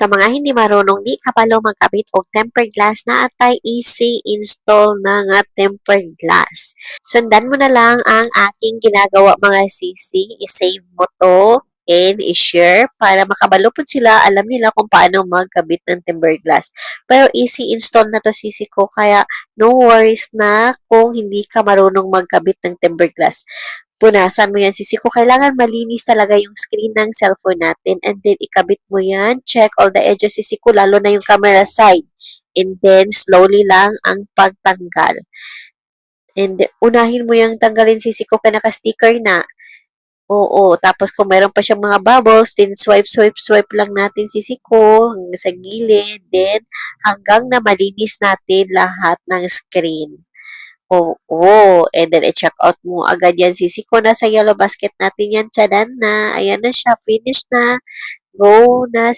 sa mga hindi marunong di kabalo magkabit og tempered glass na atay easy install na nga tempered glass. Sundan mo na lang ang aking ginagawa mga sisi, i-save mo to and i-share para makabalo po sila, alam nila kung paano magkabit ng tempered glass. Pero easy install na to sisi ko, kaya no worries na kung hindi ka marunong magkabit ng tempered glass. Punasan mo yan, sisi ko. Kailangan malinis talaga yung screen ng cellphone natin. And then, ikabit mo yan. Check all the edges, sisi ko, lalo na yung camera side. And then, slowly lang ang pagtanggal. And unahin mo yung tanggalin, sisi ko, ka naka-sticker na. Oo, tapos kung meron pa siyang mga bubbles, then swipe lang natin sisi ko hanggang sa gilid. Then, hanggang na malinis natin lahat ng screen. Oo, and then i-check out mo agad yan. Sisi ko, nasa yellow basket natin yan. Tsadan na. Ayan na siya. Finish na. Go na.